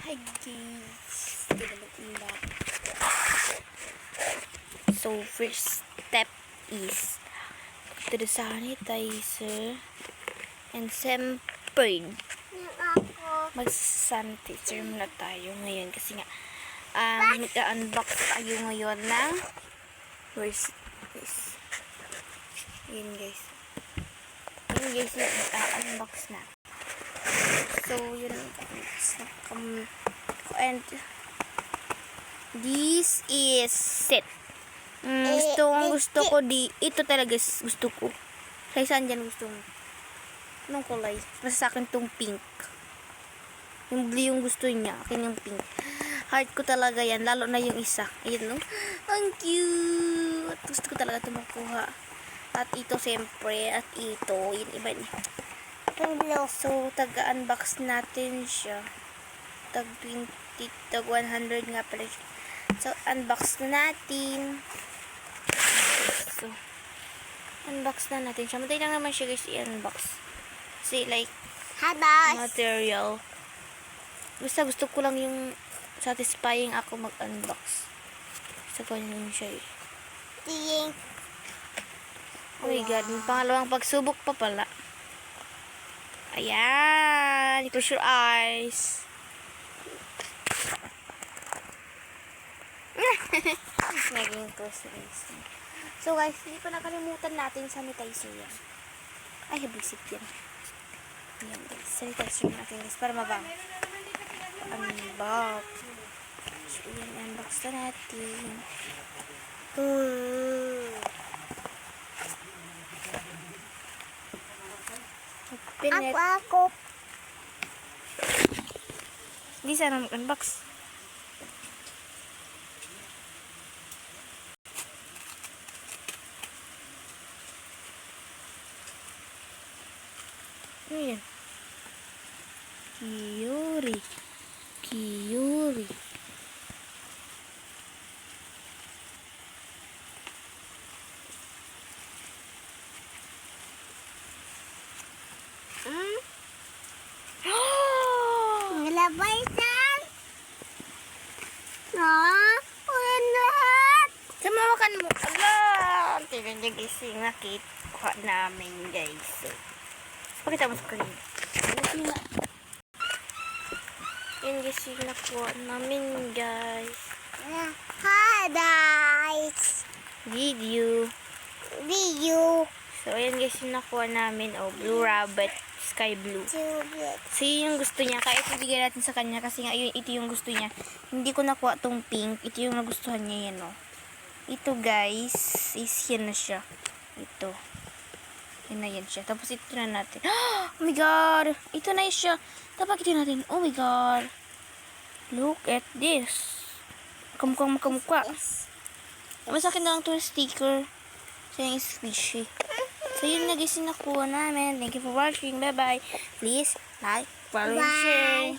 Hi guys, welcome back. So first step is to the sanitizer and siyempre mag-sanitizer muna tayo ngayon kasi nga mag-unbox tayo ngayon ng where's this? Yun guys mag-unbox na. So yun, and this is set. Gusto ko ito talaga gusto ko. Kaya saan dyan gusto mo? Anong kulay? Basta sa akin tong pink. Yung blue yung gusto niya. Akin yung pink. Heart ko talaga yan. Lalo na yung isa. Ayun no? Ang cute. Gusto ko talaga ito makuha. At ito siyempre. At ito. Yun iba niya. So, taga-unbox natin siya. Tag 20, tag 100 nga pala siya. So, unbox na natin. So, unbox na natin siya. Matay lang naman siya guys i-unbox. Kasi like, material. Gusto ko lang yung satisfying ako mag-unbox. Gusto ko yun siya eh. Oh my god, yung pangalawang pagsubok pa pala. Ayan. Close your eyes. Naging close your eyes. So guys, hindi pa nakalimutan natin sanitizer yan. Ay, habisip yan. Ayan guys, sanitizer natin guys para mabango. Unbox. So yan, unbox na natin. Ako. Hindi sana mag-unbox. Ano yan? Kiyuri. Labasan. Ulan lahat. Samawakan mo. Ala! Tignan niya guys yung nakikuha namin guys. Pakita mo sa kanina. Yan guys yung nakuha namin guys. Hi guys. Video. So ayan guys yung nakuha namin. Oh, blue rabbit. Sky blue. So yun yung gusto niya. Kaya ibigay natin sa kanya kasi nga ito yung gusto niya. Hindi ko nakuha tong pink. Ito yung nagustuhan niya yan oh. Ito guys is yan na siya. Ito. Yan na yan siya. Tapos ito na natin. Oh my god! Ito na siya. Tapos ito natin. Oh my god. Look at this. Kamukha. Masakit na lang ito sticker. So yung squishy. So yun na guys yung nakuha namin. Thank you for watching. Bye bye. Please like, follow, and share.